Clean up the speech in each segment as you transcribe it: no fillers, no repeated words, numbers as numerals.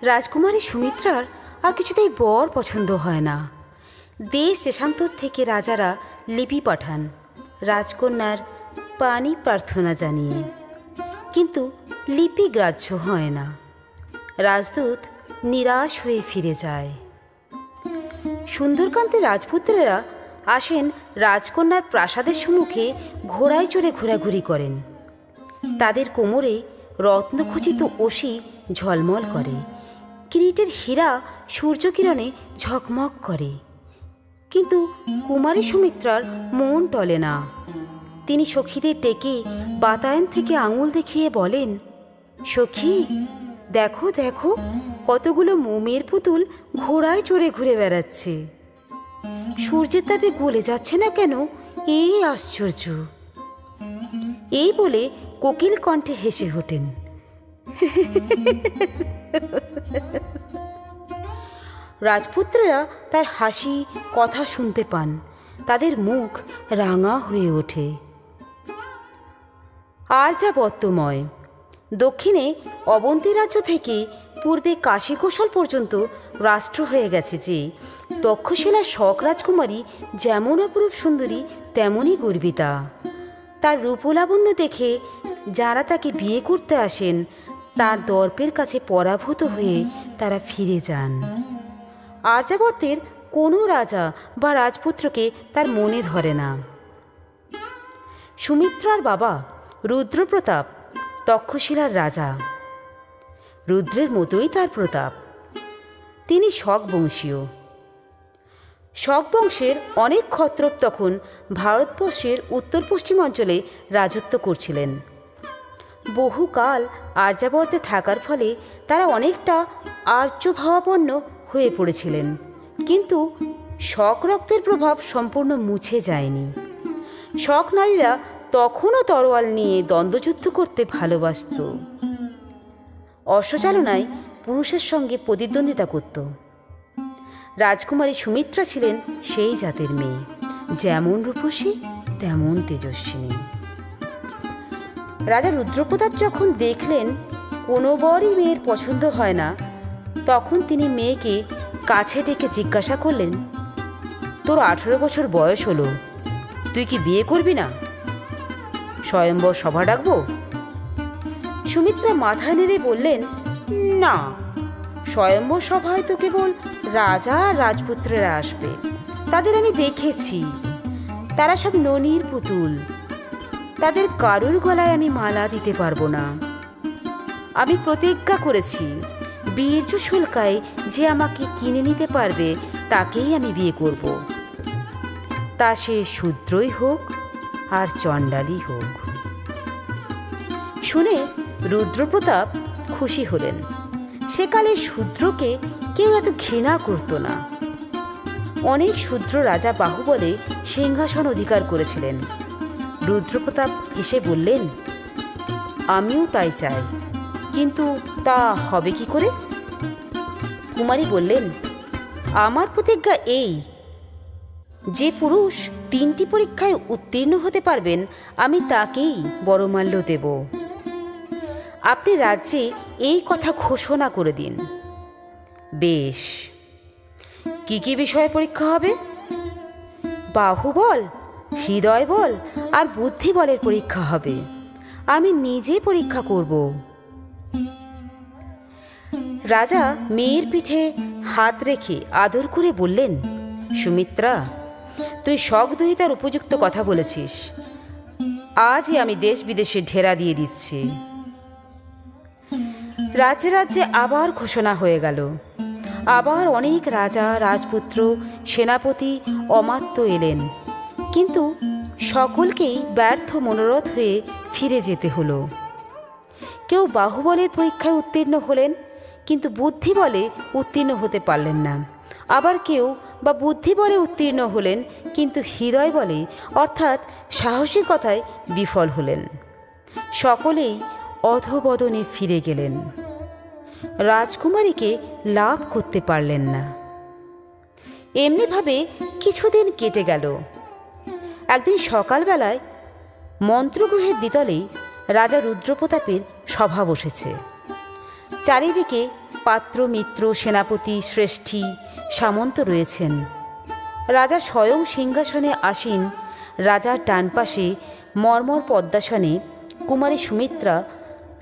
রাজকুমারী সুমিত্রার আর কিছুতেই বর পছন্দ হয় না। দেশ দেশান্তর থেকে রাজারা লিপি পাঠান রাজকন্যার পানি প্রার্থনা জানিয়ে, কিন্তু লিপি গ্রাহ্য হয় না। রাজদূত নিরাশ হয়ে ফিরে যায়। সুন্দরকান্তের রাজপুত্রেরা আসেন রাজকন্যার প্রাসাদের সম্মুখে ঘোড়ায় চড়ে ঘোরাঘুরি করেন। তাদের কোমরে রত্নখচিত অসি ঝলমল করে, কিরিটের হীরা সূর্যকিরণে ঝকমক করে। কিন্তু কুমারী সুমিত্রার মন টলে না। তিনি সখীদের ডেকে বাতায়ন থেকে আঙুল দেখিয়ে বলেন, সখী, দেখো দেখো, কতগুলো মোমের পুতুল ঘোড়ায় চড়ে ঘুরে বেড়াচ্ছে। সূর্যের তাপে গলে যাচ্ছে না কেন, এই আশ্চর্য। এই বলে কোকিল কণ্ঠে হেসে ওঠেন। রাজপুত্রেরা তার হাসি কথা শুনতে পান। তাদের মুখ রাঙা হয়ে ওঠে। আর্যাবর্তময় দক্ষিণে অবন্তী রাজ্য থেকে পূর্বে কাশীকৌশল পর্যন্ত রাষ্ট্র হয়ে গেছে যে তক্ষশিলার শক রাজকুমারী যেমন অপরূপ সুন্দরী তেমনই গর্বিতা। তার রূপলাবণ্য দেখে যারা তাকে বিয়ে করতে আসেন তার দর্পের কাছে পরাভূত হয়ে তারা ফিরে যান। আর্যাবর্তের কোনো রাজা বা রাজপুত্রকে তার মনে ধরে না। সুমিত্রার বাবা রুদ্রপ্রতাপ তক্ষশিলার রাজা। রুদ্রের মতোই তার প্রতাপ। তিনি শক বংশীয়। শক বংশের অনেক ক্ষত্রপ তখন ভারতবর্ষের উত্তর পশ্চিম অঞ্চলে রাজত্ব করছিলেন। বহুকাল আর্যাবর্তে থাকার ফলে তারা অনেকটা আর্যভাবাপন্ন হয়ে পড়েছিলেন, কিন্তু শক রক্তের প্রভাব সম্পূর্ণ মুছে যায়নি। শক নারীরা তখনও তরোয়াল নিয়ে দ্বন্দ্বযুদ্ধ করতে ভালোবাসত। অশ্বচালনায় পুরুষের সঙ্গে প্রতিদ্বন্দ্বিতা করত। রাজকুমারী সুমিত্রা ছিলেন সেই জাতের মেয়ে, যেমন রূপসী তেমন তেজস্বিনী। রাজা রুদ্রপ্রতাপ যখন দেখলেন কোনো বরই মেয়ের পছন্দ হয় না, তখন তিনি মেয়েকে কাছে ডেকে জিজ্ঞাসা করলেন, তোর 18 বছর বয়স হলো, তুই কি বিয়ে করবি না? স্বয়ম্বর সভা ডাকবো? সুমিত্রা মাথা নেড়ে বললেন, না, স্বয়ম্বর সভায় তো কেবল রাজা আর রাজপুত্রেরা আসবে। তাদের আমি দেখেছি, তারা সব ননির পুতুল। তাদের কারুর গলায় আমি মালা দিতে পারবো না। আমি প্রতিজ্ঞা করেছি, বীর্য শুল্কায় যে আমাকে কিনে নিতে পারবে তাকেই আমি বিয়ে করব, তা সে শূদ্রই হোক আর চণ্ডালই হোক। শুনে রুদ্রপ্রতাপ খুশি হলেন। সেকালে শূদ্রকে কেউ এত ঘৃণা করত না। অনেক শূদ্র রাজা বাহুবলে সিংহাসন অধিকার করেছিলেন। রুদ্রপ্রতাপ হেসে বললেন, আমিও তাই চাই, কিন্তু তা হবে কি করে? কুমারী বললেন, আমার প্রতিজ্ঞা এই, যে পুরুষ 3টি পরীক্ষায় উত্তীর্ণ হতে পারবেন আমি তাকেই বরমাল্য দেব। আপনি রাজ্যে এই কথা ঘোষণা করে দিন। বেশ, কি কি বিষয়ে পরীক্ষা হবে? বাহুবল, হৃদয় বল আর বুদ্ধি বলের পরীক্ষা হবে। আমি নিজে পরীক্ষা করব। রাজা মেয়ের পিঠে হাত রেখে আদর করে বললেন, সুমিত্রা, তুই শক দুহিতার উপযুক্ত কথা বলেছিস। আজই আমি দেশ বিদেশে ঢেরা দিয়ে দিচ্ছি। রাজ্যে রাজ্যে আবার ঘোষণা হয়ে গেল। আবার অনেক রাজা, রাজপুত্র, সেনাপতি, অমাত্য এলেন, কিন্তু সকলকেই ব্যর্থ মনোরথ হয়ে ফিরে যেতে হলো। কেউ বাহুবলের পরীক্ষায় উত্তীর্ণ হলেন, কিন্তু বুদ্ধি বলে উত্তীর্ণ হতে পারলেন না। আবার কেউ বা বুদ্ধি বলে উত্তীর্ণ হলেন, কিন্তু হৃদয় বলে অর্থাৎ সাহসিকতায় বিফল হলেন। সকলেই অধোবদনে ফিরে গেলেন। রাজকুমারীকে লাভ করতে পারলেন না। এমনিভাবে কিছুদিন কেটে গেল। একদিন সকালবেলায় মন্ত্রগৃহের দ্বিতলেই রাজা রুদ্রপ্রতাপের সভা বসেছে। চারিদিকে পাত্র, মিত্র, সেনাপতি, শ্রেষ্ঠী, সামন্ত রয়েছেন। রাজা স্বয়ং সিংহাসনে আসীন। রাজার ডান পাশে মর্মর পদ্মাসনে কুমারী সুমিত্রা।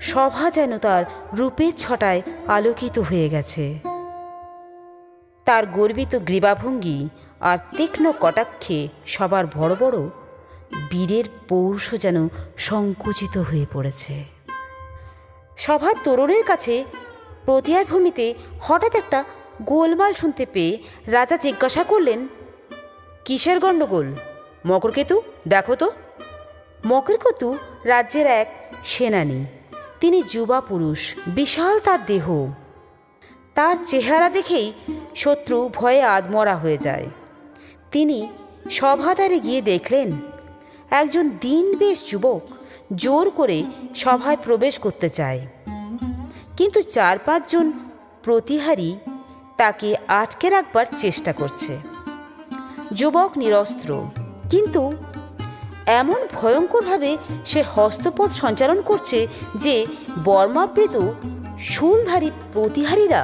সভা যেন তার রূপের ছটায় আলোকিত হয়ে গেছে। তার গর্বিত গ্রীবাভঙ্গি আর তীক্ষ্ণ কটাক্ষে সবার বড় বড় বীরের পৌরুষ যেন সংকুচিত হয়ে পড়েছে। সভার তরুণের কাছে প্রতিহার ভূমিতে হঠাৎ একটা গোলমাল শুনতে পেয়ে রাজা জিজ্ঞাসা করলেন, কিসের গণ্ডগোল? মকরকেতু, দেখো তো। মকরকেতু রাজ্যের এক সেনানী। তিনি যুবা পুরুষ, বিশাল তার দেহ। তার চেহারা দেখেই শত্রু ভয়ে আধমরা হয়ে যায়। তিনি সভাদ্বারে গিয়ে দেখলেন একজন দীনবেশ যুবক জোর করে সভায় প্রবেশ করতে চায়, কিন্তু 4-5 জন প্রতিহারী তাকে আটকে রাখবার চেষ্টা করছে। যুবক নিরস্ত্র, কিন্তু এমন ভয়ঙ্করভাবে সে হস্তপদ সঞ্চালন করছে যে বর্মাবৃত শূলধারী প্রতিহারীরা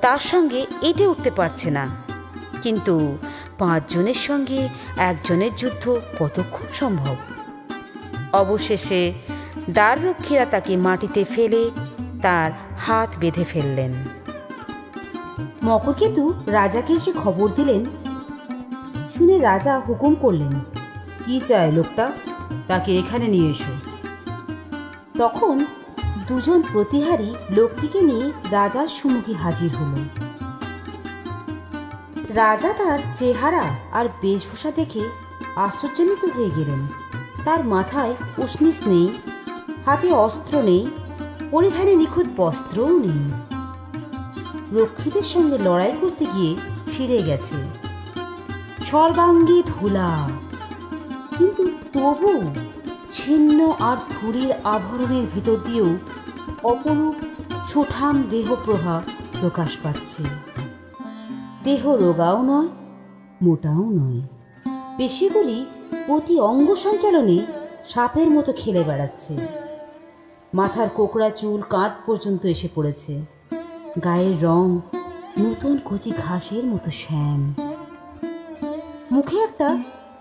তার সঙ্গে এঁটে উঠতে পারছে না। কিন্তু 5 জনের সঙ্গে একজনের যুদ্ধ কতক্ষণ সম্ভব? অবশেষে দ্বাররক্ষীরা তাকে মাটিতে ফেলে তার হাত বেঁধে ফেললেন। মকরকেতু রাজাকে এসে খবর দিলেন। শুনে রাজা হুকুম করলেন, কি চায় লোকটা? তাকে এখানে নিয়ে এসো। তখন 2 জন প্রতিহারী লোকটিকে নিয়ে রাজার সম্মুখে হাজির হল। রাজা তার চেহারা আর বেশভূষা দেখে আশ্চর্যান্বিত হয়ে গেলেন। তার মাথায় উষ্ণীষ নেই, হাতে অস্ত্র নেই, পরিধানে নিখুঁত বস্ত্রও নেই। রক্ষীদের সঙ্গে লড়াই করতে গিয়ে ছিঁড়ে গেছে, সর্বাঙ্গে ধুলা, কিন্তু তবু ছিন্ন আর ধুলির আভরণের ভিতর দিয়েও অপরূপ সুঠাম দেহপ্রভা প্রকাশ পাচ্ছে। দেহ রোগাও নয়, মোটাও নয়। পেশিগুলি প্রতি অঙ্গ সঞ্চালনে সাপের মতো খেলে বেড়াচ্ছে। মাথার কোকড়া চুল কাঁধ পর্যন্ত এসে পড়েছে। গায়ের রং নতুন কচি ঘাসের মতো শ্যাম। মুখে একটা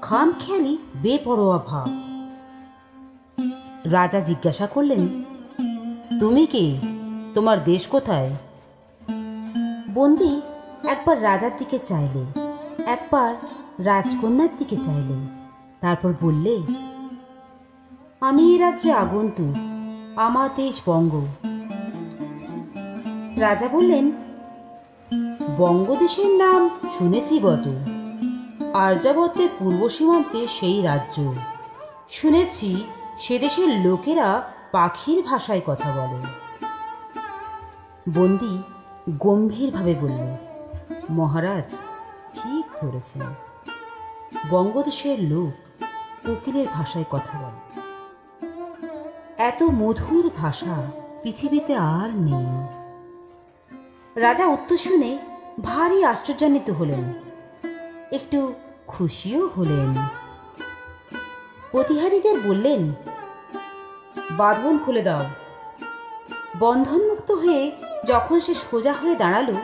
খামখেয়ালি বেপরোয়া ভাব। রাজা জিজ্ঞাসা করলেন, তুমি কে? তোমার দেশ কোথায়? বন্দী একবার রাজার দিকে চাইলে, একবার রাজকন্যার দিকে চাইলে, তারপর বললে, আমি এ রাজ্যে আগন্তুক, আমার দেশ বঙ্গ। রাজা বললেন, বঙ্গদেশের নাম শুনেছি বটে, আর্যাবর্তের পূর্ব সীমান্তে সেই রাজ্য। শুনেছি সে দেশের লোকেরা পাখির ভাষায় কথা বলে। বন্দী গম্ভীরভাবে বলল, মহারাজ ঠিক ধরেছেন, বঙ্গদেশের লোক কোকিলের ভাষায় কথা বলে। এত মধুর ভাষা পৃথিবীতে আর নেই। রাজা উত্তর শুনে ভারী আশ্চর্যান্বিত হলেন, একটু খুশিও হলেন। প্রতিহারীদের বললেন, বাঁধন খুলে দাও। বন্ধনমুক্ত হয়ে যখন সে সোজা হয়ে দাঁড়ালো,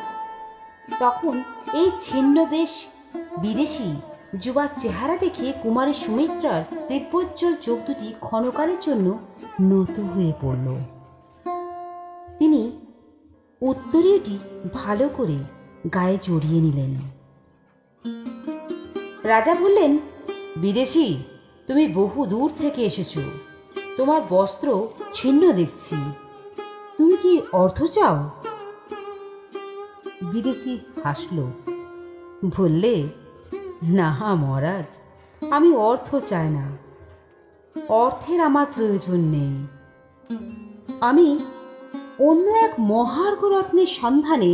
তখন এই ছিন্নবেশ বিদেশি যুবার চেহারা দেখে কুমারী সুমিত্রার দিব্যোজ্জ্বল চোখ দুটি ক্ষণকালের জন্য নত হয়ে পড়ল। তিনি উত্তরীয়টি ভালো করে গায়ে জড়িয়ে নিলেন। রাজা বললেন, বিদেশি, তুমি বহু দূর থেকে এসেছো, তোমার বস্ত্র ছিন্ন দেখছি, তুমি কি অর্থ চাও? বিদেশি হাসল, বললে, না মহারাজ, আমি অর্থ চাই না, অর্থের আমার প্রয়োজন নেই। আমি অন্য এক মহার্ঘরত্নের সন্ধানে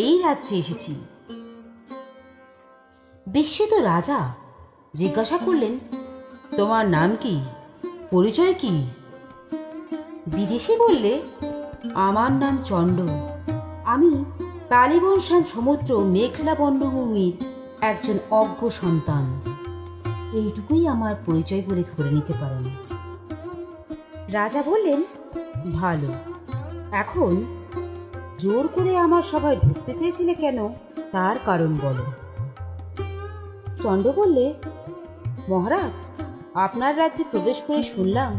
এই রাজ্যে এসেছি। বিস্মিত রাজা জিজ্ঞাসা করলেন, তোমার নাম কি, পরিচয় কি? বিদেশি বললে, আমার নাম চণ্ড, আমি কালীবর্ষণ সমুদ্র মেঘলা বন্যভূমির একজন অজ্ঞ সন্তান। এইটুকুই আমার পরিচয় বলে ধরে নিতে পারেন। রাজা বললেন, ভালো, এখন জোর করে আমার সভায় ঢুকতে চেয়েছিলে কেন, তার কারণ বলো। চণ্ড বললে, মহারাজ, আপনার রাজ্যে প্রবেশ করে শুনলাম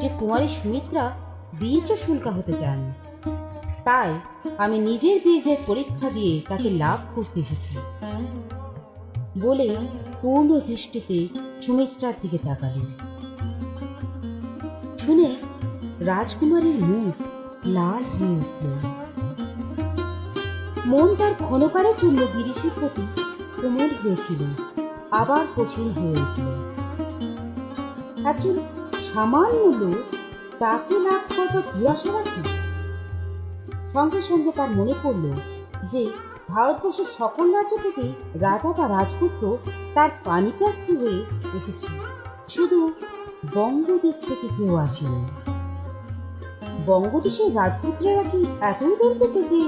যে কুমারী সুমিত্রা বীর্য শুল্কা হতে চান। তাই আমি নিজের বীর্যের পরীক্ষা দিয়ে তাকে লাভ করতে এসেছি বলে পূর্ণ দৃষ্টিতে সুমিত্রার দিকে তাকালেন। শুনে রাজকুমারীর মুখ লাল হয়ে উঠল। মন তার ক্ষণকালের জন্য বিদেশির প্রতি কোমল হয়েছিল, আবার কঠিন হয়ে উঠল। একজন সামান্য লোক তাকে লাভ করবার দুরাশা রাখি। সঙ্গে সঙ্গে তার মনে পড়ল যে ভারতবর্ষের সকল রাজ্য থেকে রাজা বা রাজপুত্র তার পাণিপ্রার্থী হয়ে এসেছে, শুধু বঙ্গদেশ থেকে কেউ আসেনি। বঙ্গদেশের রাজপুত্রেরা কি এতই গর্বিত যে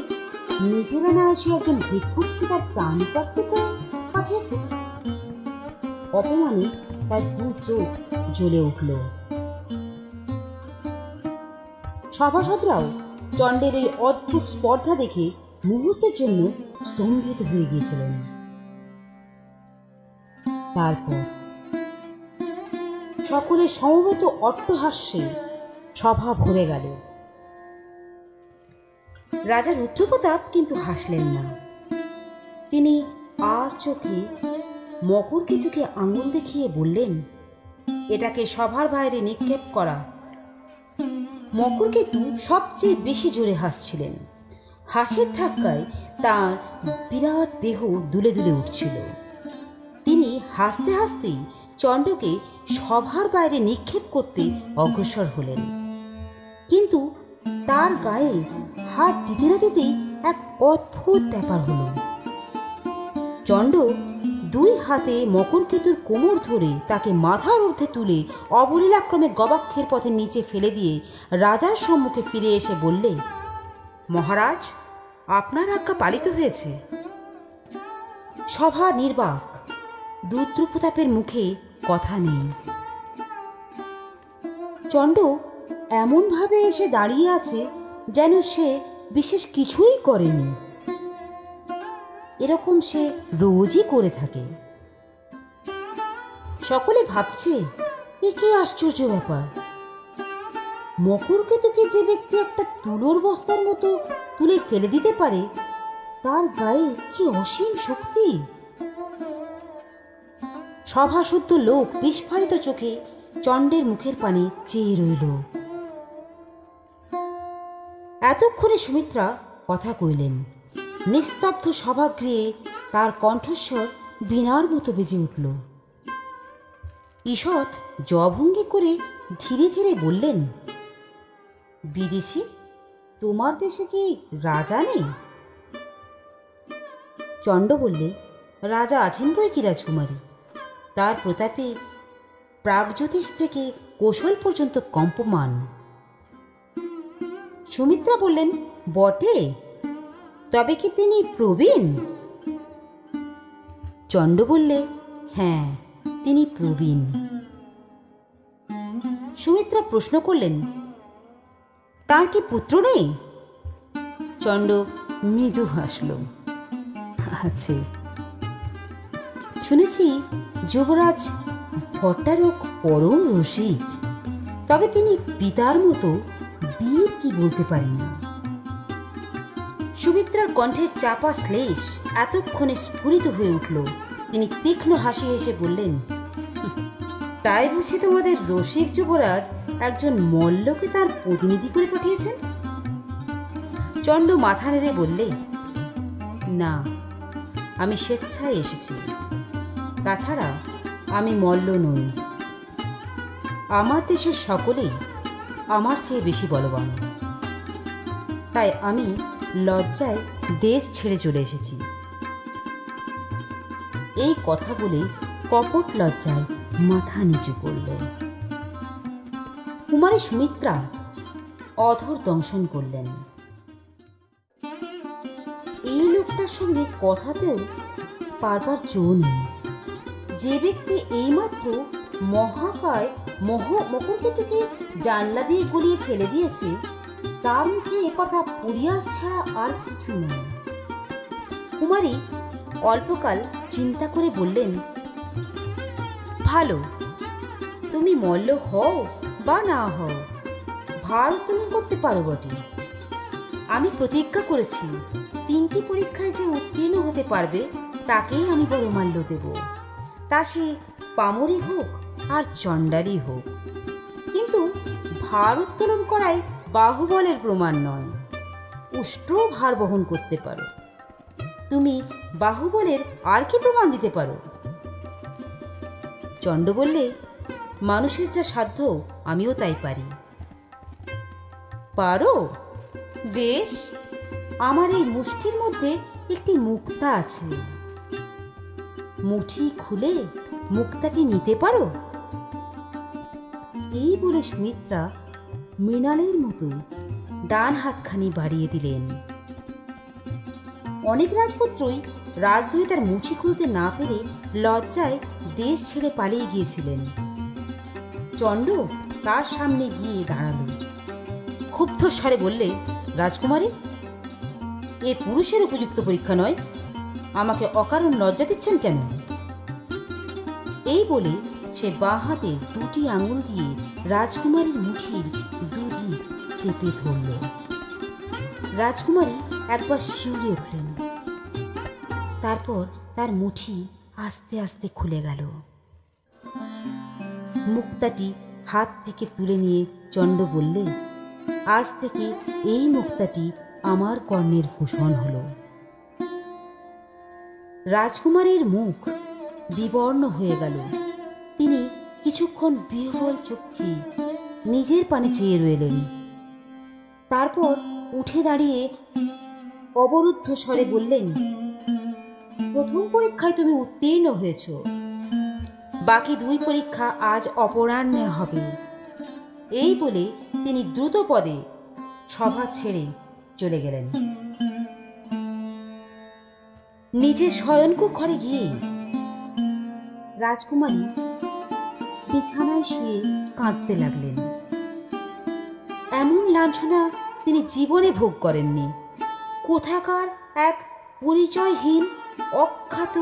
নিজেরা না এসে একজন ভিক্ষুককে তার প্রাণপ্রাপ্তি করে পাঠিয়েছে? অপমানে তার দু চোখ জ্বলে উঠল। সভাসদরাও চণ্ডের এই অদ্ভুত স্পর্ধা দেখে মুহূর্তের জন্য স্তম্ভিত হয়ে গিয়েছিলেন। তারপর সকলে সমবেত অট্টহাস্যে সভা ভরে গেল। রাজা রুদ্রপ্রতাপ কিন্তু হাসলেন না। তিনি আর চোখে মকরকেতুকে আঙুল দেখিয়ে বললেন, এটাকে সভার বাইরে নিক্ষেপ করা। মকরকেতু সবচেয়ে বেশি জোরে হাসছিলেন। হাসির ধাক্কায় তার বিরাট দেহ দুলে দুলে উঠছিল। তিনি হাসতে হাসতেই চণ্ডকে সভার বাইরে নিক্ষেপ করতে অগ্রসর হলেন, কিন্তু তার গায়ে হাত দিতে না দিতেই এক অদ্ভুত ব্যাপার হলো। চণ্ড দুই হাতে মকরকেতুর কোমর ধরে তাকে মাথার ঊর্ধ্বে তুলে অবলীলাক্রমে গবাক্ষের পথে নিচে ফেলে দিয়ে রাজার সম্মুখে ফিরে এসে বললে, মহারাজ, আপনার আজ্ঞা পালিত হয়েছে। সভা নির্বাক, রুদ্রপ্রতাপের মুখে কথা নেই। চণ্ড এমনভাবে এসে দাঁড়িয়ে আছে যেন সে বিশেষ কিছুই করেনি। এরকম সে রোজই করে থাকে। সকলে ভাবছে, এ কি আশ্চর্য ব্যাপার! মকরকেতুকে যে ব্যক্তি একটা তুলোর বস্তার মতো তুলে ফেলে দিতে পারে, তার গায়ে কি অসীম শক্তি! সভাসুদ্ধ লোক বিস্ফারিত চোখে চণ্ডের মুখের পানে চেয়ে রইল। এতক্ষণে সুমিত্রা কথা কইলেন। নিস্তব্ধ সভাগৃহে তার কণ্ঠস্বর বীণার মতো বেজে উঠল। ঈষৎ জভঙ্গি করে ধীরে ধীরে বললেন, বিদেশি, তোমার দেশে কি রাজা নেই? চণ্ড বললে, রাজা আছেন বই কি রাজকুমারী, তার প্রতাপে প্রাগজ্যোতিষ থেকে কৌশল পর্যন্ত কম্পমান। সুমিত্রা বললেন, বটে, তবে কি তিনি প্রবীণ? চণ্ড বললে, হ্যাঁ, তিনি প্রবীণ। সুমিত্রা প্রশ্ন করলেন, তার কি পুত্র নেই? চণ্ড মৃদু হাসল, আছে। শুনেছি যুবরাজ ভট্টারক পরম রসিক, তবে তিনি পিতার মতো বীর কি বলতে পারি না। সুমিত্রার কণ্ঠের চাপা শ্লেষ এতক্ষণে স্ফুরিত হয়ে উঠল। তিনি তীক্ষ্ণ হাসি হেসে বললেন, তাই বুঝি তোমাদের রসিক যুবরাজ একজন মল্লকে তার প্রতিনিধি করে পাঠিয়েছেন? চণ্ড মাথা নেড়ে বললে, না, আমি স্বেচ্ছায় এসেছি। তাছাড়া আমি মল্ল নই। আমার দেশের সকলেই আমার চেয়ে বেশি বলবান, তাই আমি লজ্জায় দেশ ছেড়ে চলে এসেছি। এই কথা বলে কপট লজ্জায় মাথা নিচু করল। কুমারী সুমিত্রা অধর দংশন করলেন। এই লোকটার সঙ্গে কথাতেও পারবার জো নেই। যে ব্যক্তি এইমাত্র মহাকায় মকরকেতুকে জানলা দিয়ে গলিয়ে ফেলে দিয়েছে, তার মুখে একথা পরিহাস ছাড়া আর কিছু নয়। কুমারী অল্পকাল চিন্তা করে বললেন, ভালো, তুমি মল্ল হও বা না হও, ভার উত্তোলন করতে পারো বটে। আমি প্রতিজ্ঞা করেছি 3টি পরীক্ষায় যে উত্তীর্ণ হতে পারবে তাকেই আমি বড়মাল্য দেব, তা সে পামরই হোক আর চণ্ডালই হোক। কিন্তু ভার উত্তোলন করাই বাহুবলের প্রমাণ নয়, উষ্ট্রও ভার বহন করতে পারো। তুমি বাহুবলের আর কি প্রমাণ দিতে পারো? চণ্ড বললে, মানুষের যা সাধ্য আমিও তাই পারি। পারো? বেশ, আমার এই মুষ্টির মধ্যে একটি মুক্তা আছে, মুঠি খুলে মুক্তাটি নিতে পারো? এই বলে সুমিত্রা মৃণালের মতো ডান হাতখানি বাড়িয়ে দিলেন। অনেক রাজপুত্রই রাজদূতে তার মুঠি খুলতে না পেরে লজ্জায় দেশ ছেড়ে পালিয়ে গিয়েছিলেন। চণ্ড তার সামনে গিয়ে দাঁড়াল, ক্ষুব্ধ স্বরে বললে, রাজকুমারী, এ পুরুষের উপযুক্ত পরীক্ষা নয়, আমাকে অকারণ লজ্জা দিচ্ছেন কেন? এই বলে সে বাঁ হাতে 2টি আঙুল দিয়ে রাজকুমারীর মুঠির দুদিক চেপে ধরল। রাজকুমারী একবার শিউরে উঠলেন, তারপর তার মুঠি আস্তে আস্তে খুলে গেল। মুক্তাটি হাত থেকে তুলে নিয়ে চণ্ড বললে, আজ থেকে এই মুক্তাটি আমার কর্ণের ভূষণ হল। রাজকুমারের মুখ বিবর্ণ হয়ে গেল। তিনি কিছুক্ষণ বিহ্বল চক্ষে নিজের পানে চেয়ে রইলেন। তারপর উঠে দাঁড়িয়ে অবরুদ্ধ স্বরে বললেন, প্রথম পরীক্ষায় তুমি উত্তীর্ণ হয়েছ, বাকি 2 পরীক্ষা আজ অপরাহ্নে হবে। এই বলে তিনি দ্রুত পদে সভা ছেড়ে চলে গেলেন। নিজে শয়নকক্ষে গিয়ে রাজকুমারী বিছানায় শুয়ে কাঁদতে লাগলেন। এমন লাঞ্ছনা তিনি জীবনে ভোগ করেননি। কোথাকার এক পরিচয়হীন অখ্যাত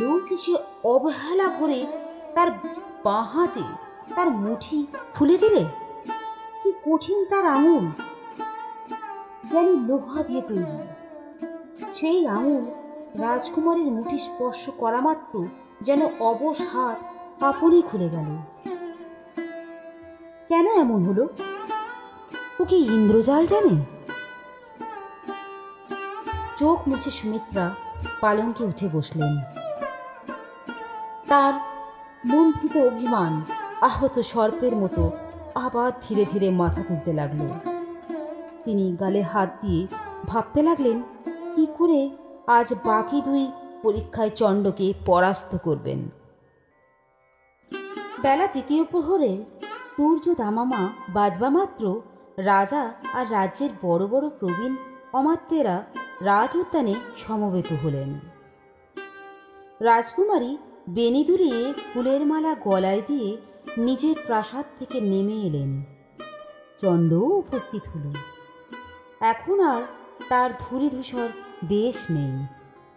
লোক এসে অবহেলা করে তার বাঁ হাতে তার মুঠি খুলে দিলে। কি কঠিন তার আঙুল, যেন লোহা দিয়ে তৈরি। সেই আঙুল রাজকুমারীর মুঠি স্পর্শ করা মাত্র যেন অবশ হাত আপনি খুলে গেল। কেন এমন হলো? ও কি ইন্দ্রজাল জানে? চোখ মুছে সুমিত্রা পালঙ্কে উঠে বসলেন। তার লুণ্ঠিত অভিমান আহত সর্পের মতো আবার ধীরে ধীরে মাথা তুলতে লাগলো। তিনি গালে হাত দিয়ে ভাবতে লাগলেন, কি করে আজ বাকি 2 পরীক্ষায় চণ্ডকে পরাস্ত করবেন। বেলা 3য় প্রহরে সূর্য দামামা বাজবা মাত্র রাজা আর রাজ্যের বড় বড় প্রবীণ অমাত্যেরা রাজ উদ্যানে সমবেত হলেন। রাজকুমারী বেনি দুলিয়ে ফুলের মালা গলায় দিয়ে নিজের প্রাসাদ থেকে নেমে এলেন। চণ্ডও উপস্থিত হল। এখন আর তার ধূলিধূসর বেশ নেই,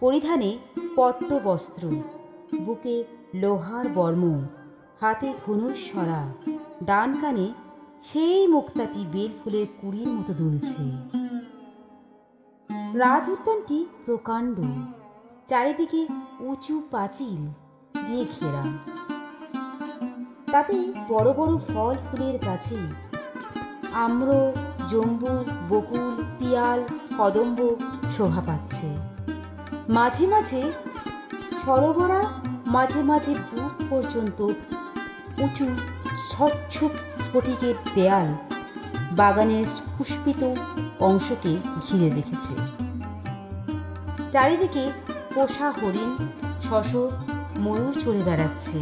পরিধানে পট্ট বস্ত্র, বুকে লোহার বর্ম, হাতে ধনুস্বরা, ডান কানে সেই মুক্তাটি বেলফুলের কুড়ির মতো দুলছে। রাজ উদ্যানটি প্রকাণ্ড, চারিদিকে উঁচু পাঁচিল দিয়ে ঘেরা। তাতে বড় বড় ফল ফুলের গাছে আম্র, জম্বু, বকুল, পিয়াল, কদম্ব শোভা পাচ্ছে। মাঝে মাঝে সরোবরা, মাঝে মাঝে বুক পর্যন্ত উঁচু স্বচ্ছ স্ফটিকের দেয়াল বাগানের পুষ্পিত অংশকে ঘিরে রেখেছে। চারিদিকে পোষা হরিণ, শশা, ময়ূর চড়ে বেড়াচ্ছে।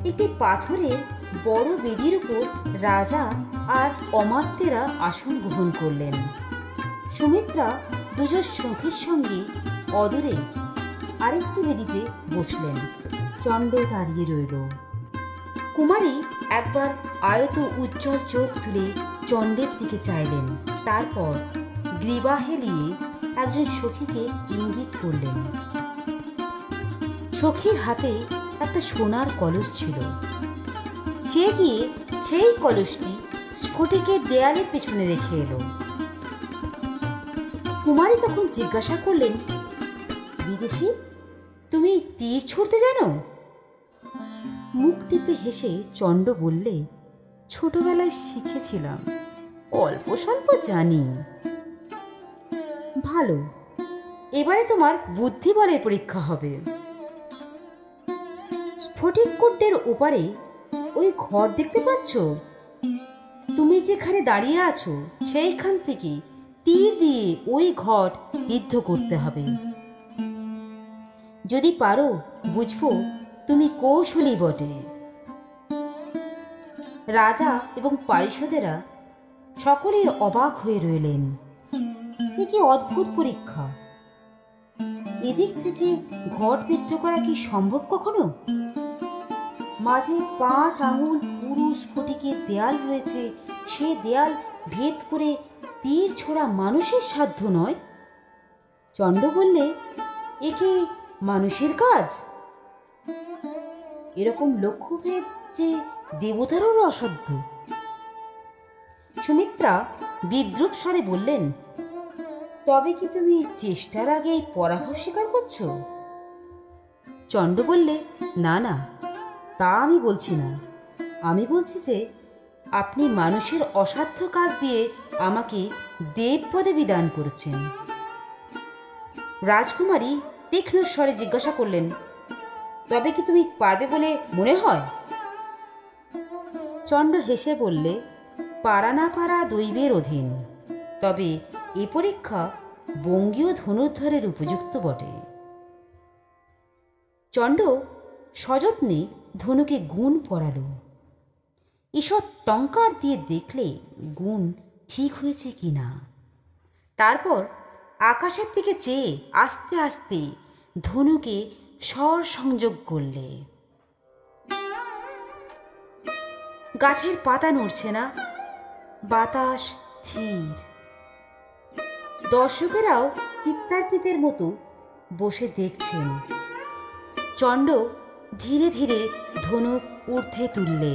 একটি পাথরের বড় বেদির উপর রাজা আর অমাত্যেরা আসন গ্রহণ করলেন। সুমিত্রা দুজন সখীর সঙ্গে অদূরে আরেকটি বেদিতে বসলেন। চণ্ড দাঁড়িয়ে রইল। কুমারী একবার আয়ত উজ্জ্বল চোখ তুলে চণ্ডের দিকে চাইলেন, তারপর গ্রীবা হেলিয়ে একজন সখীকে ইঙ্গিত করলেন। সখীর হাতে একটা সোনার কলস ছিল। সে গিয়ে সেই কলসটি স্ফটিকের দেয়ালের পেছনে রেখে এলো। কুমারী তখন জিজ্ঞাসা করলেন, বিদেশী, তুমি তীর ছুঁড়তে জানো? মুখ টিপে হেসে চণ্ড বললে, ছোটবেলায় শিখেছিলাম, অল্প স্বল্প জানি। ভালো, এবারে তোমার বুদ্ধিবলের পরীক্ষা হবে। স্ফটিক কুণ্ডের ওপারে ওই ঘর দেখতে পাচ্ছ? তুমি যেখানে দাঁড়িয়ে আছো সেইখান থেকে তীর দিয়ে ওই ঘর বিদ্ধ করতে হবে। যদি পারো বুঝবো তুমি কৌশলী বটে। রাজা এবং পারিষদেরা সকলেই অবাক হয়ে রইলেন। এ কি অদ্ভুত পরীক্ষা! এদিক থেকে ঘট বিদ্ধ করা কি সম্ভব কখনো? মাঝে 5 আঙুল পুরু স্ফটিকের দেয়াল রয়েছে, সে দেয়াল ভেদ করে তীর ছোড়া মানুষের সাধ্য নয়। চণ্ড বললে, এ কি মানুষের কাজ? এরকম লক্ষ্যভেদ যে দেবতারও অসাধ্য। সুমিত্রা বিদ্রূপ স্বরে বললেন, তবে কি তুমি চেষ্টার আগেই পরাভব স্বীকার করছো? চণ্ড বললে, না না, তা আমি বলছি না। আমি বলছি যে আপনি মানুষের অসাধ্য কাজ দিয়ে আমাকে দেব পদবী দান করেছেন। রাজকুমারী তীক্ষ্ণ স্বরে জিজ্ঞাসা করলেন, তবে কি তুমি পারবে বলে মনে হয়? চণ্ড হেসে বললে, পারা না পারা দৈবের অধীন, তবে এ পরীক্ষা বঙ্গীয় ধনুর্ধরের উপযুক্ত বটে। চণ্ড সযত্নে ধনুকে গুণ পরালো। ঈষৎ টঙ্কার দিয়ে দেখলে গুণ ঠিক হয়েছে কিনা। তারপর আকাশের দিকে চেয়ে আস্তে আস্তে ধনুকে স্বর সংযোগ করলে। গাছের পাতা নড়ছে না, বাতাস ধীর। দর্শকেরাও চিত্তার্পিতের মতো বসে দেখছেন। চণ্ড ধীরে ধীরে ধনুক ঊর্ধ্বে তুললে।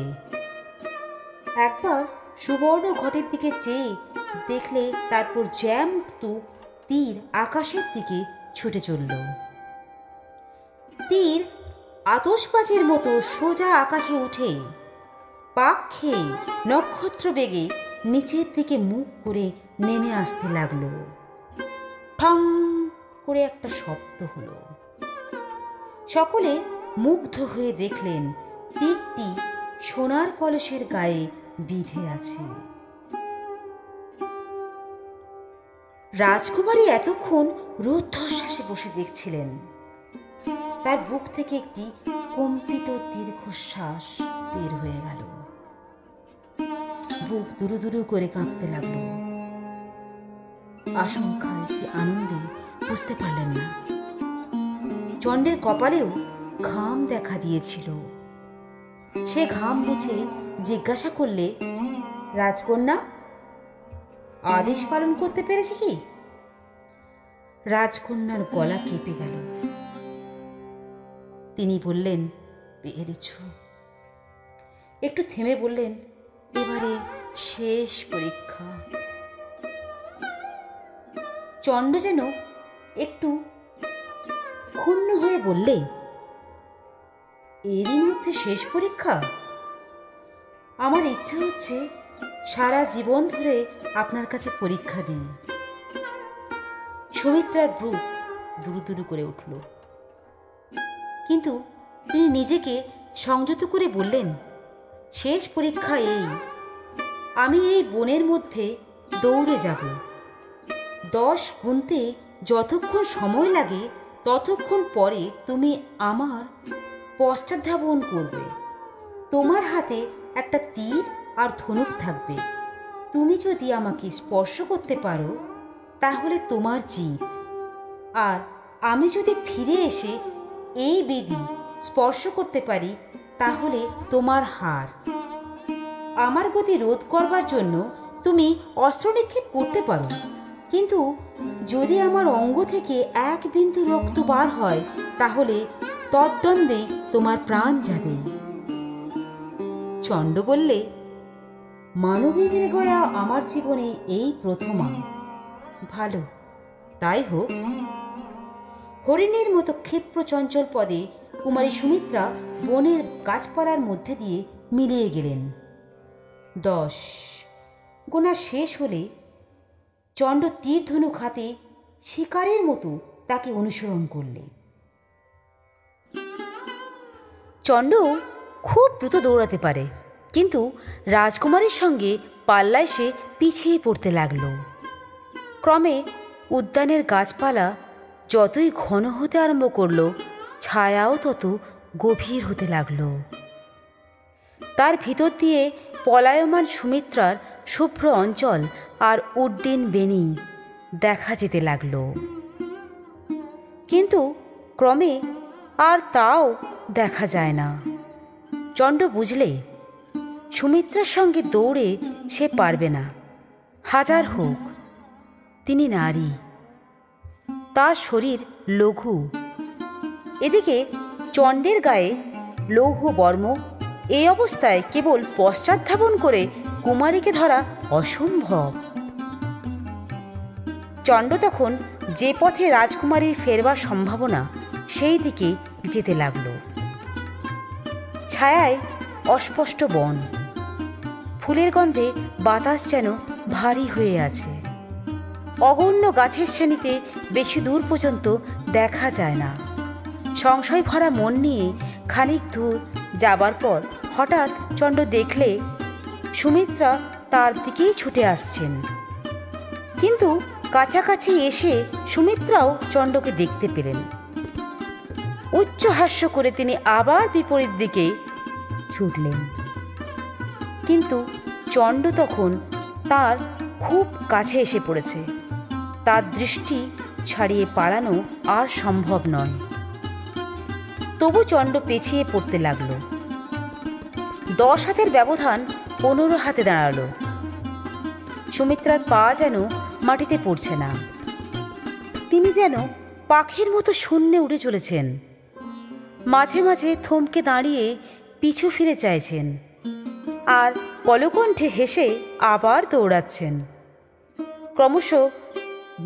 একবার সুবর্ণ ঘটের দিকে চেয়ে দেখলে, তারপর জ্যান্ত তীর আকাশের দিকে ছুটে চলল। তীর আতশবাজির মতো সোজা আকাশে উঠে পাক খেয়ে নক্ষত্র বেগে নিচের দিকে মুখ করে নেমে আসতে লাগলো। ঠং করে একটা শব্দ হলো। সকলে মুগ্ধ হয়ে দেখলেন তীরটি সোনার কলসের গায়ে বিঁধে আছে। রাজকুমারী এতক্ষণ রুদ্ধশ্বাসে বসে দেখছিলেন। তার বুক থেকে একটি কম্পিত দীর্ঘশ্বাস বের হয়ে গেল। বুক দুরু দুরু করে কাঁপতে লাগলো। আশঙ্কায় কি আনন্দে বুঝতে পারলেন না। চণ্ডের কপালেও ঘাম দেখা দিয়েছিল। সে ঘাম মুছে জিজ্ঞাসা করলে, রাজকন্যা, আদেশ পালন করতে পেরেছি কি? রাজকন্যার গলা কেঁপে গেল। তিনি বললেন, পেরেছ। একটু থেমে বললেন, এবারে শেষ পরীক্ষা। চণ্ড যেন একটু ক্ষুণ্ণ হয়ে বললে, এরই মধ্যে শেষ পরীক্ষা? আমার ইচ্ছা হচ্ছে সারা জীবন ধরে আপনার কাছে পরীক্ষা দিই। সুমিত্রার ভ্রু দুরু দুরু করে উঠল, কিন্তু তিনি নিজেকে সংযত করে বললেন, শেষ পরীক্ষা এই, আমি এই বনের মধ্যে দৌড়ে যাব। 10 গুনতে যতক্ষণ সময় লাগে ততক্ষণ পরে তুমি আমার পশ্চাদ্ধাবন করবে। তোমার হাতে একটা তীর আর ধনুক থাকবে। তুমি যদি আমাকে স্পর্শ করতে পারো তাহলে তোমার জিত, আর আমি যদি ফিরে এসে এই বেদি স্পর্শ করতে পারি তাহলে তোমার হার। আমার গতি রোধ করবার জন্য তুমি অস্ত্র নিক্ষেপ করতে পারো, কিন্তু যদি আমার অঙ্গ থেকে এক বিন্দু রক্ত বার হয় তাহলে তদ্দণ্ডে তোমার প্রাণ যাবে। চণ্ড বললে, মানবী মৃগয়া আমার জীবনে এই প্রথম। ভালো, তাই হোক। হরিণের মতো ক্ষিপ্র চঞ্চল পদে কুমারী সুমিত্রা বনের গাছপালার মধ্যে দিয়ে মিলিয়ে গেলেন। 10 গোনা শেষ হলে চণ্ড তীর ধনুক হাতে শিকারের মতো তাকে অনুসরণ করলে। চণ্ড খুব দ্রুত দৌড়াতে পারে, কিন্তু রাজকুমারীর সঙ্গে পাল্লায় সে পিছিয়ে পড়তে লাগলো। ক্রমে উদ্যানের গাছপালা যতই ঘন হতে আরম্ভ করল, ছায়াও তত গভীর হতে লাগল। তার ভিতর দিয়ে পলায়মান সুমিত্রার শুভ্র অঞ্চল আর উড্ডীন বেণী দেখা যেতে লাগল। কিন্তু ক্রমে আর তাও দেখা যায় না। চণ্ড বুঝলে সুমিত্রার সঙ্গে দৌড়ে সে পারবে না। হাজার হোক, তিনি নারী, তার শরীর লঘু। এদিকে চণ্ডের গায়ে লৌহ বর্ম, এই অবস্থায় কেবল পশ্চাৎধাবন করে কুমারীকে ধরা অসম্ভব। চণ্ড তখন যে পথে রাজকুমারীর ফেরবার সম্ভাবনা, সেই দিকে যেতে লাগল। ছায়ায় অস্পষ্ট বন, ফুলের গন্ধে বাতাস যেন ভারী হয়ে আছে। অগণ্য গাছের শ্রেণীতে বেশি দূর পর্যন্ত দেখা যায় না। সংশয় ভরা মন নিয়ে খানিক দূর যাবার পর হঠাৎ চণ্ড দেখলে সুমিত্রা তার দিকেই ছুটে আসছেন। কিন্তু কাছাকাছি এসে সুমিত্রাও চণ্ডকে দেখতে পেলেন। উচ্চ হাস্য করে তিনি আবার বিপরীত দিকে ছুটলেন, কিন্তু চণ্ড তখন তার খুব কাছে এসে পড়েছে। তার দৃষ্টি ছাড়িয়ে পালানো আর সম্ভব নয়। তবু চণ্ড পেছিয়ে পড়তে লাগল। 10 হাতের ব্যবধান 15 হাতে দাঁড়ালো। সুমিত্রার পা যেন মাটিতে পড়ছে না। তিনি যেন পাখির মতো শূন্যে উড়ে চলেছেন। মাঝে মাঝে থমকে দাঁড়িয়ে পিছু ফিরে চাইছেন, আর কলকণ্ঠে হেসে আবার দৌড়াচ্ছেন। ক্রমশ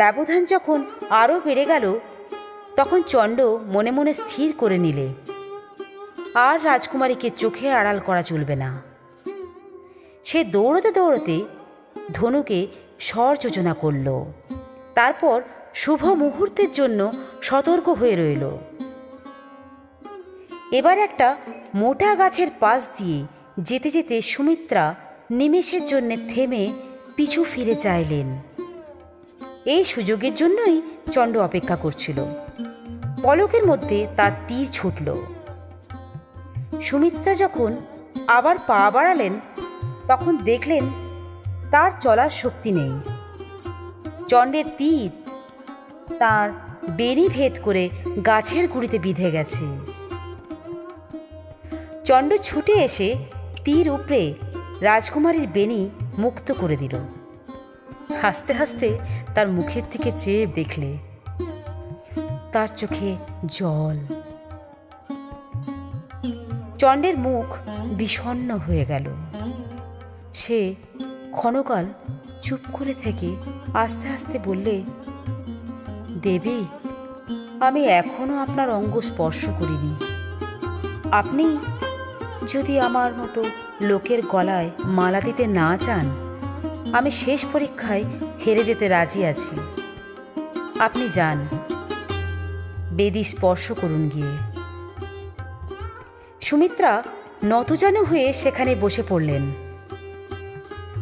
ব্যবধান যখন আরও বেড়ে গেল, তখন চণ্ড মনে মনে স্থির করে নিলে আর রাজকুমারীকে চোখের আড়াল করা চলবে না। সে দৌড়তে দৌড়তে ধনুকে স্বর যোজনা করল। তারপর শুভ মুহূর্তের জন্য সতর্ক হয়ে রইল। এবার একটা মোটা গাছের পাশ দিয়ে যেতে যেতে সুমিত্রা নিমেষের জন্যে থেমে পিছু ফিরে চাইলেন। এই সুযোগের জন্যই চণ্ড অপেক্ষা করছিল। পলকের মধ্যে তার তীর ছুটল। সুমিত্রা যখন আবার পা বাড়ালেন, তখন দেখলেন তার চলার শক্তি নেই। চণ্ডের তীর তার বেণী ভেদ করে গাছের গুঁড়িতে বিঁধে গেছে। চণ্ড ছুটে এসে তীর উপড়ে রাজকুমারীর বেণী মুক্ত করে দিল। হাসতে হাসতে তার মুখের দিকে চেয়ে দেখলে তার চোখে জল। চণ্ডের মুখ বিষণ্ণ হয়ে গেল। সে ক্ষণকাল চুপ করে থেকে আস্তে আস্তে বললে, দেবী, আমি এখনো আপনার অঙ্গ স্পর্শ করিনি। আপনি যদি আমার মতো লোকের গলায় মালা দিতে না চান, আমি শেষ পরীক্ষায় হেরে যেতে রাজি আছি। আপনি যান, বেদী স্পর্শ করুন গিয়ে। সুমিত্রা নতজানু হয়ে সেখানে বসে পড়লেন।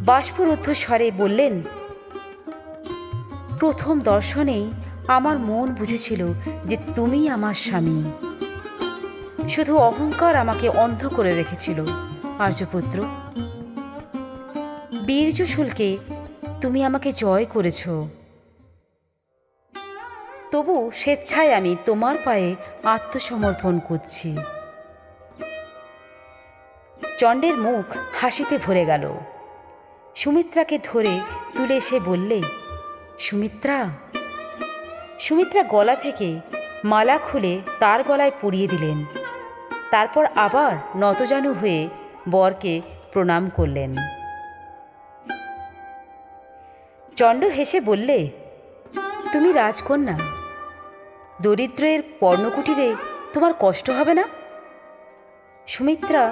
বাষ্পরুদ্ধ স্বরে বললেন, প্রথম দর্শনেই আমার মন বুঝেছিল যে তুমি আমার স্বামী। শুধু অহংকার আমাকে অন্ধ করে রেখেছিল। আর্যপুত্র, বীর্য শুল্কে তুমি আমাকে জয় করেছ, তবু স্বেচ্ছায় আমি তোমার পায়ে আত্মসমর্পণ করছি। চণ্ডের মুখ হাসিতে ভরে গেল। সুমিত্রাকে ধরে তুলে সে বললে, সুমিত্রা। সুমিত্রা গলা থেকে মালা খুলে তার গলায় পরিয়ে দিলেন। তারপর আবার নতজানু হয়ে বরকে প্রণাম করলেন। চণ্ড হেসে বললে, তুমি রাজকন্যা, দরিদ্রের পর্ণকুটিরে তোমার কষ্ট হবে না? সুমিত্রা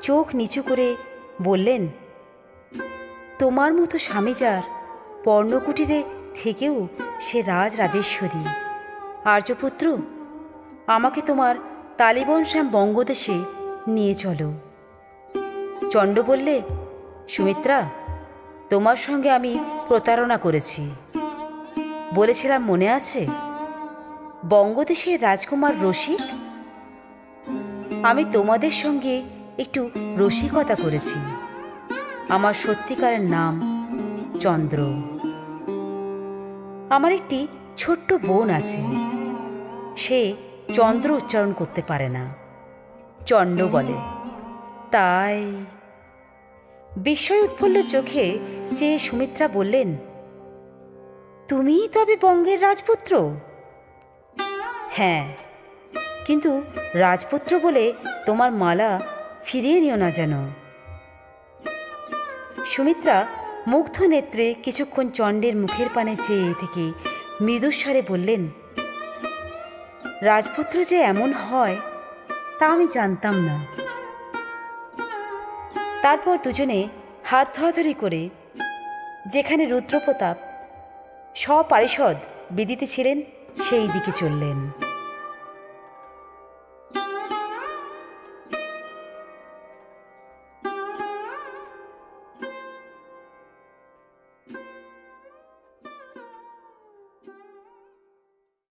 চোখ নিচু করে বললেন, তোমার মতো স্বামী যার, পর্ণকুটিরে থেকেও সে রাজরাজেশ্বরী। আর্যপুত্র, আমাকে তোমার তালিবনশ্যাম বঙ্গদেশে নিয়ে চলো। চণ্ড বললে, সুমিত্রা, তোমার সঙ্গে আমি প্রতারণা করেছি। বলেছিলাম মনে আছে, বঙ্গদেশের রাজকুমার রসিক। আমি তোমাদের সঙ্গে একটু রসিকতা করেছি। আমার সত্যিকারের নাম চন্দ্র। আমার একটি ছোট্ট বোন আছে, সে চন্দ্র উচ্চারণ করতে পারে না, চণ্ড বলে। তাই বিস্ময় উৎফুল্ল চোখে চেয়ে সুমিত্রা বললেন, তুমিই তবে বঙ্গের রাজপুত্র? হ্যাঁ, কিন্তু রাজপুত্র বলে তোমার মালা ফিরিয়ে নিও না যেন। সুমিত্রা মুগ্ধ নেত্রে কিছুক্ষণ চণ্ডের মুখের পানে চেয়ে থেকে মৃদুস্বরে বললেন, রাজপুত্র যে এমন হয় তা আমি জানতাম না। তারপর দুজনে হাত ধরাধরি করে যেখানে রুদ্রপ্রতাপ সপারিষদ বিদিতে ছিলেন সেই দিকে চললেন।